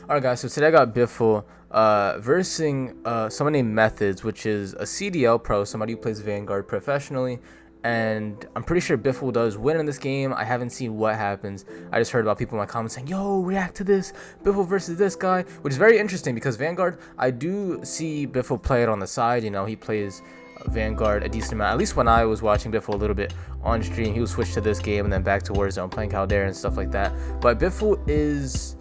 Alright guys, so today I got Biffle versing someone named Methods, which is a CDL pro, somebody who plays Vanguard professionally, and I'm pretty sure Biffle does win in this game. I haven't seen what happens. I just heard about people in my comments saying, yo, react to this, Biffle versus this guy, which is very interesting because Vanguard, I do see Biffle play it on the side. You know, he plays Vanguard a decent amount. At least when I was watching Biffle a little bit on stream, he would switch to this game and then back to Warzone, playing Caldera and stuff like that. But Biffle is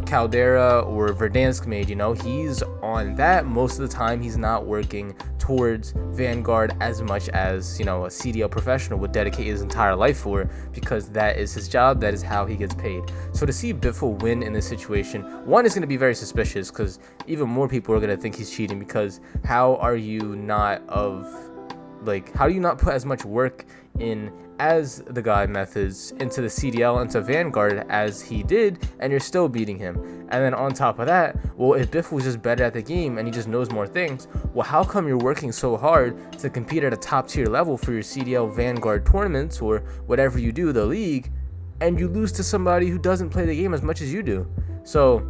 Caldera or Verdansk made, you know, he's on that most of the time. He's not working towards Vanguard as much as, you know, a CDL professional would dedicate his entire life for, because that is his job, that is how he gets paid. So to see Biffle win in this situation, one, is going to be very suspicious because even more people are going to think he's cheating, because how are you not how do you not put as much work in as the guy Methods into the CDL, into Vanguard as he did, and you're still beating him? And then on top of that, well, if Biffle was just better at the game and he just knows more things, well, how come you're working so hard to compete at a top tier level for your CDL Vanguard tournaments or whatever you do, the league, and you lose to somebody who doesn't play the game as much as you do? So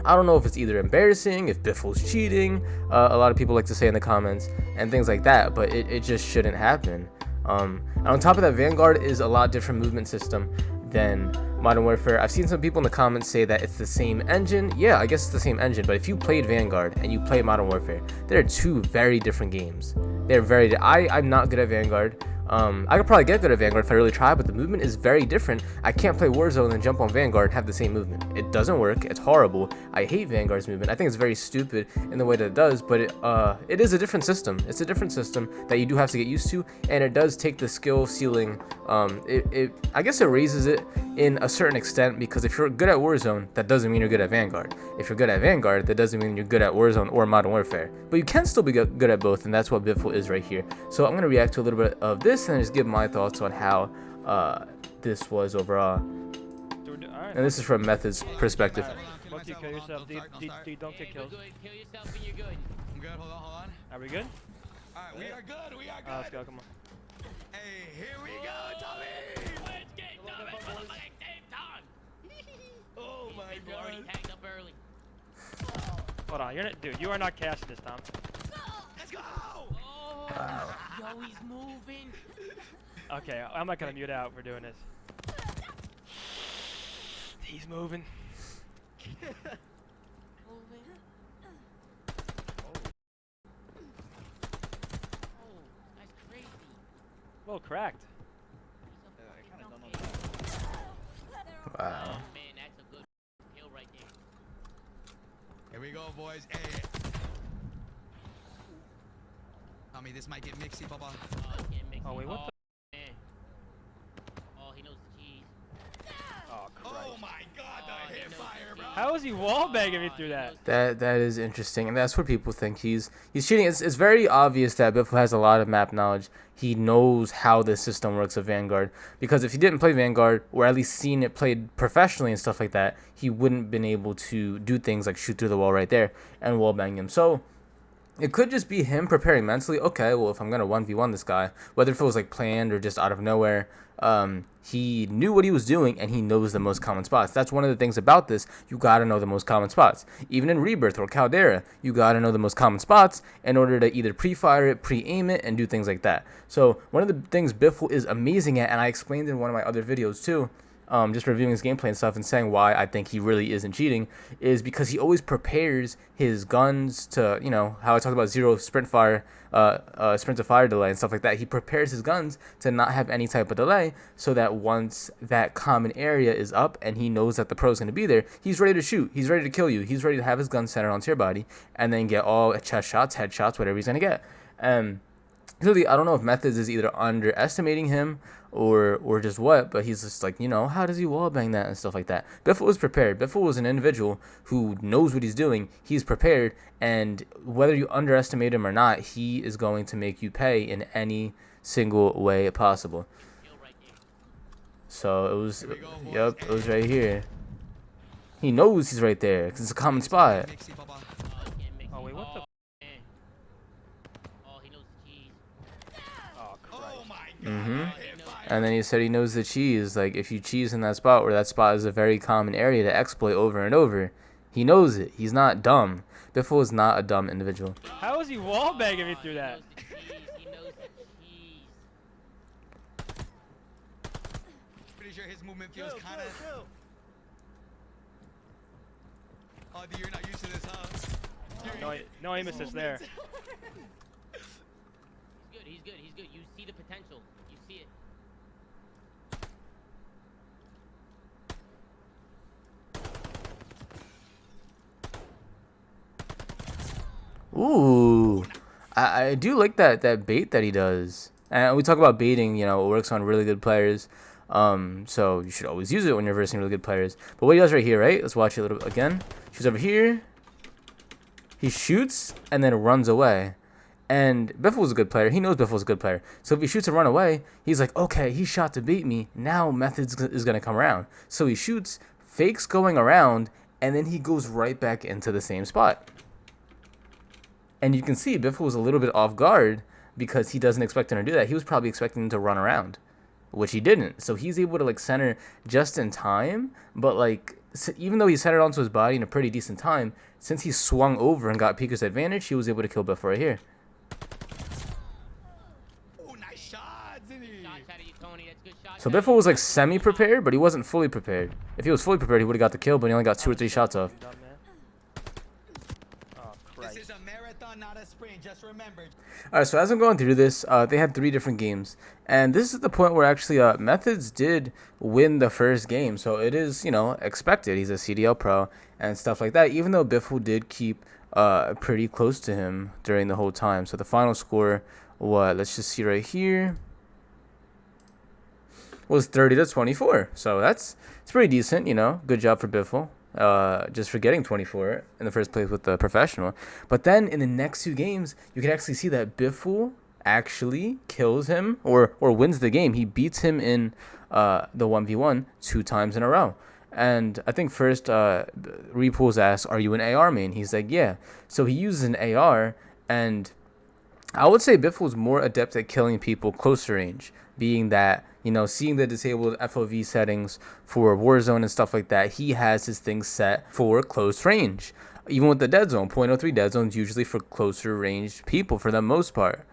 I don't know if it's either embarrassing, if Biffle's cheating, a lot of people like to say in the comments and things like that, but it just shouldn't happen. And on top of that, Vanguard is a lot different movement system than Modern Warfare. I've seen some people in the comments say that it's the same engine. Yeah, I guess it's the same engine, but if you played Vanguard and you play Modern Warfare, they're two very different games. I'm not good at Vanguard. I could probably get good at Vanguard if I really try, but the movement is very different. I can't play Warzone and jump on Vanguard and have the same movement. It doesn't work. It's horrible. I hate Vanguard's movement. I think it's very stupid in the way that it does, but it is a different system. It's a different system that you do have to get used to, and it does take the skill ceiling. I guess it raises it in a certain extent, because if you're good at Warzone, that doesn't mean you're good at Vanguard. If you're good at Vanguard, that doesn't mean you're good at Warzone or Modern Warfare. But you can still be good at both, and that's what Biffle is right here. So I'm going to react to a little bit of this and just give my thoughts on how this was overall. And this is from Method's perspective. Fuck you, kill yourself. D, don't get killed. Kill yourself and you're good. I'm good. Hold on. Are we good? Alright, we are good. Let's go, come on. Hey, here we go, Tommy! Let's get Tommy for the fucking same time. Oh my People already god. tagged up early. Hold on, you're not, dude. You are not casting this time. Let's go! Oh, Wow. yo, he's moving. Okay, I'm not gonna mute out for doing this. He's moving. Moving. Oh, that's crazy. A little cracked. Wow. Oh man, that's a good kill right there. Here we go, boys. Hey. Tommy, this might get mixy, Papa. Oh, it can't mix Oh, wait, it. what Oh, the? man. Oh, he knows the cheese. Oh, Christ. Oh my god, the hip fire, bro. How is he wallbanging me through that? That is interesting, and that's what people think he's cheating. It's very obvious that Biffle has a lot of map knowledge. He knows how this system works of Vanguard, because if he didn't play Vanguard, or at least seen it played professionally and stuff like that, he wouldn't been able to do things like shoot through the wall right there and wallbang him. So it could just be him preparing mentally. Okay, well, if I'm gonna 1v1 this guy, whether if it was like planned or just out of nowhere, he knew what he was doing, and he knows the most common spots. That's one of the things about this. You gotta know the most common spots. Even in Rebirth or Caldera, you gotta know the most common spots in order to either pre-fire it, pre-aim it, and do things like that. So one of the things Biffle is amazing at, and I explained in one of my other videos too, just reviewing his gameplay and stuff and saying why I think he really isn't cheating, is because he always prepares his guns to, you know, how I talked about zero sprint to fire delay and stuff like that. He prepares his guns to not have any type of delay, so that once that common area is up and he knows that the pro is going to be there, he's ready to shoot, he's ready to kill you, he's ready to have his gun centered onto your body and then get all chest shots, headshots, whatever he's going to get. Clearly, I don't know if Methods is either underestimating him or just what, but he's just like, you know, how does he wallbang that and stuff like that. Biffle was prepared. Biffle was an individual who knows what he's doing. He's prepared, and whether you underestimate him or not, he is going to make you pay in any single way possible. So it was, yep, it was right here. He knows he's right there because it's a common spot. Oh, wait, what the? Oh, he knows the cheese. Oh, Christ. Oh my god. And then he said he knows the cheese. Like, if you cheese in that spot, where that spot is a very common area to exploit over and over, he knows it. He's not dumb. Biffle is not a dumb individual. How is he wallbanging me through that? He knows the cheese. Pretty sure his movement feels kind of. Oh, dude, you're not used to this, huh? No aim assist there. He's good. You see the potential. You see it. Ooh, I do like that bait that he does. And we talk about baiting, you know, it works on really good players. So you should always use it when you're versing really good players. But what he does right here, right? Let's watch it a little bit again. Shoots over here. He shoots and then runs away. And Biffle's a good player. He knows Biffle's a good player. So if he shoots and run away, he's like, okay, he shot to bait me. Now Methods is going to come around. So he shoots, fakes going around, and then he goes right back into the same spot. And you can see Biffle was a little bit off guard because he doesn't expect him to do that. He was probably expecting him to run around, which he didn't. So he's able to like center just in time, but like even though he centered onto his body in a pretty decent time, since he swung over and got Pika's advantage, he was able to kill Biffle right here. Oh, nice shots, Shots out of you, Tony. That's good shots. So Biffle was like semi-prepared, but he wasn't fully prepared. If he was fully prepared, he would have got the kill, but he only got 2 or 3 shots off. Dumb, man. Oh, Christ. This is a marathon, not a sprint. Just remember. Alright, so as I'm going through this, they had 3 different games. And this is the point where actually Methods did win the first game. So it is, you know, expected. He's a CDL pro and stuff like that. Even though Biffle did keep pretty close to him during the whole time. So the final score, let's just see right here, was 30-24. So it's pretty decent, you know. Good job for Biffle. Just for getting 24 in the first place with the professional. But then in the next 2 games, you can actually see that Biffle actually kills him or wins the game. He beats him in the 1v1 2 times in a row. And I think first Repools asks, are you an AR main? He's like, yeah. So he uses an AR, and I would say Biffle's more adept at killing people closer range, being that, you know, seeing the disabled FOV settings for Warzone and stuff like that, he has his things set for close range. Even with the dead zone, 0.03 dead zone is usually for closer ranged people for the most part.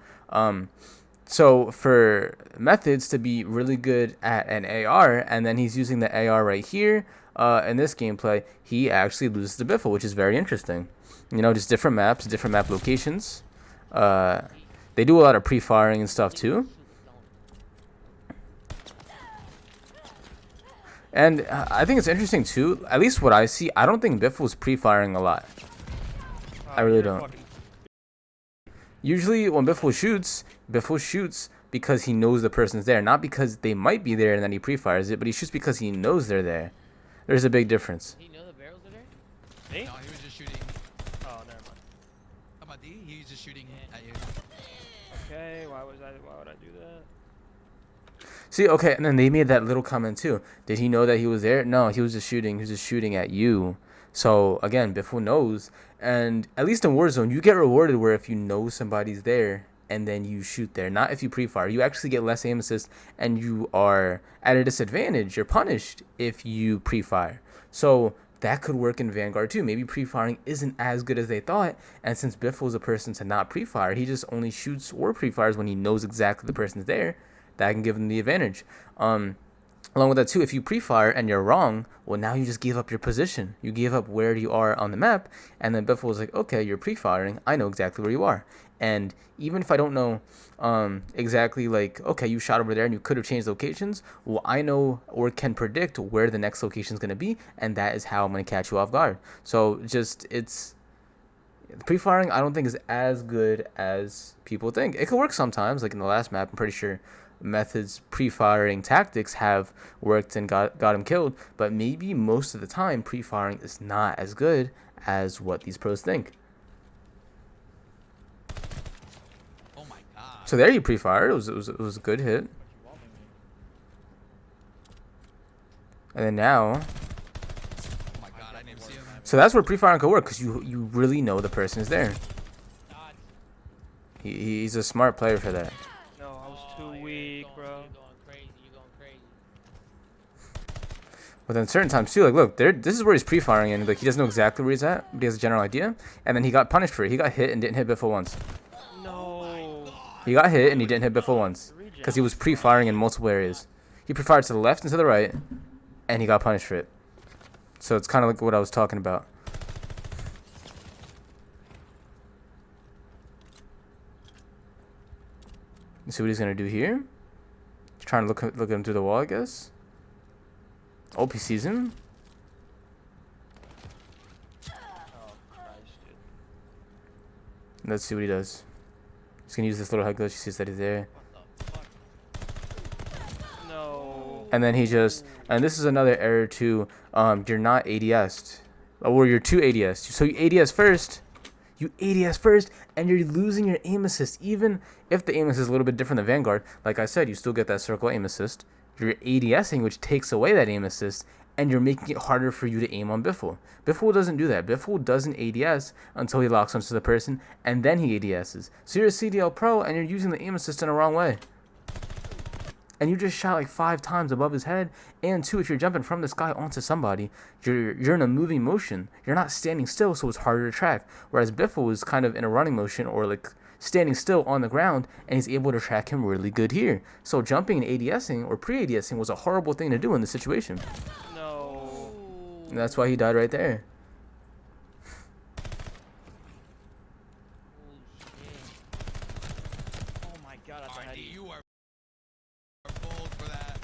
So for Methods to be really good at an AR, and then he's using the AR right here in this gameplay, he actually loses to Biffle, which is very interesting. You know, just different maps, different map locations. They do a lot of pre-firing and stuff too. And I think it's interesting too, at least what I see, I don't think Biffle's pre-firing a lot. I really don't. Usually when Biffle shoots because he knows the person's there, not because they might be there and then he pre-fires it, but he shoots because he knows they're there. There's a big difference. Do you know the barrels are there? Me? No, he was just shooting. Oh, never mind. How about D? He was just shooting at you. Okay, why would I do that? See, okay, and then they made that little comment too. Did he know that he was there? No, he was just shooting. He was just shooting at you. So again, Biffle knows, and at least in Warzone, you get rewarded where if you know somebody's there and then you shoot there. Not if you pre-fire. You actually get less aim assist, and you are at a disadvantage. You're punished if you pre-fire. So that could work in Vanguard too. Maybe pre-firing isn't as good as they thought, and since Biffle is a person to not pre-fire, he just only shoots or pre-fires when he knows exactly the person's there. That can give him the advantage. Along with that too, if you pre-fire and you're wrong, well, now you just give up your position. You give up where you are on the map, and then Biffle was like, okay, you're pre-firing. I know exactly where you are. And even if I don't know exactly, like, okay, you shot over there and you could have changed locations, well, I know or can predict where the next location is going to be, and that is how I'm going to catch you off guard. So just, pre-firing I don't think is as good as people think. It could work sometimes, like in the last map, I'm pretty sure Methods pre-firing tactics have worked and got him killed, but maybe most of the time pre-firing is not as good as what these pros think. Oh my god. So there you pre-fired. It was a good hit. And then now, Oh my god, I didn't see him. so that's where pre-firing could work, because you really know the person is there. He's a smart player for that. No, I was too weak, bro. You're going crazy. But then certain times too, like look, this is where he's pre-firing and like he doesn't know exactly where he's at, but he has a general idea. And then he got punished for it. He got hit and didn't hit Biffle once. No. He got hit and he didn't hit Biffle once because he was pre-firing in multiple areas. He pre-fired to the left and to the right, and he got punished for it. So it's kind of like what I was talking about. You see what he's gonna do here? He's trying to look at him through the wall, I guess. Oh, he sees him. Oh, Christ, dude. Let's see what he does. He's gonna use this little head glitch. He sees that he's there. No. And then he just, and this is another error too. You're not ADS'd, or you're too ADS. So you ADS first. You ADS first, and you're losing your aim assist. Even if the aim assist is a little bit different than Vanguard, like I said, you still get that circle aim assist. You're ADSing, which takes away that aim assist, and you're making it harder for you to aim on Biffle. Biffle doesn't do that. Biffle doesn't ADS until he locks onto the person, and then he ADSs. So you're a CDL pro, and you're using the aim assist in the wrong way. And you just shot like 5 times above his head. And 2, if you're jumping from the sky onto somebody, you're in a moving motion. You're not standing still, so it's harder to track. Whereas Biffle is kind of in a running motion or like standing still on the ground, and he's able to track him really good here. So jumping and ADSing or pre-ADSing was a horrible thing to do in this situation. No. And that's why he died right there. Oh my God, that's a RD, heady. you are bold for that.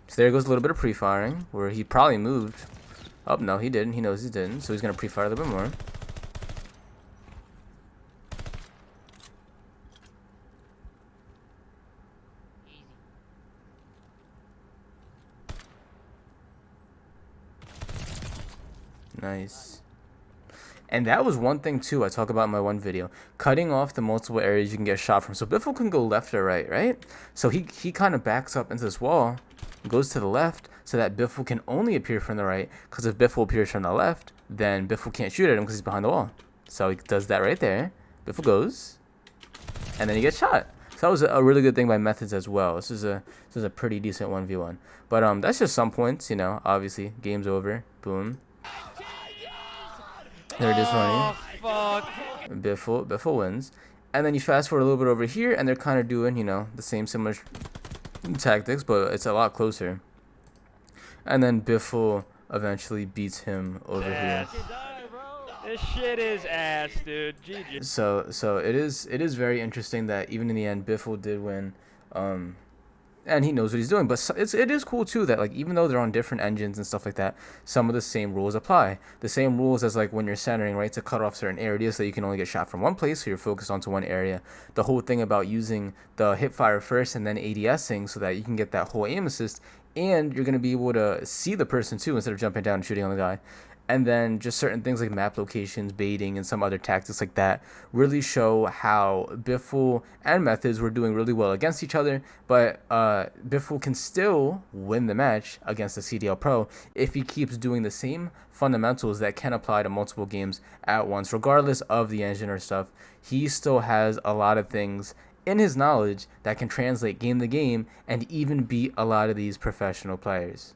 So there goes a little bit of pre-firing, where he probably moved. Oh, no, he didn't. He knows he didn't. So he's going to pre-fire a little bit more. Easy. Nice. And that was one thing too I talk about in my one video. Cutting off the multiple areas you can get shot from. So Biffle can go left or right, right? So he kind of backs up into this wall, goes to the left, so that Biffle can only appear from the right. Because if Biffle appears from the left, then Biffle can't shoot at him because he's behind the wall. So he does that right there. Biffle goes, and then he gets shot. So that was a really good thing by Methods as well. This is a pretty decent 1v1. But that's just some points, you know. Obviously, game's over. Boom. There it is, Oh, funny. fuck. Biffle wins. And then you fast forward a little bit over here, and they're kind of doing, you know, the same similar tactics, but it's a lot closer. And then Biffle eventually beats him over here. This shit is ass, dude. GG. So it is very interesting that even in the end, Biffle did win. And he knows what he's doing, but it is cool too that like even though they're on different engines and stuff like that, some of the same rules apply. The same rules as like when you're centering, right, to cut off certain areas so you can only get shot from one place, so you're focused onto one area. The whole thing about using the hip fire first and then ADSing so that you can get that whole aim assist, and you're gonna be able to see the person too instead of jumping down and shooting on the guy. And then just certain things like map locations, baiting, and some other tactics like that really show how Biffle and Methods were doing really well against each other. But Biffle can still win the match against the CDL Pro if he keeps doing the same fundamentals that can apply to multiple games at once. Regardless of the engine or stuff, he still has a lot of things in his knowledge that can translate game to game and even beat a lot of these professional players.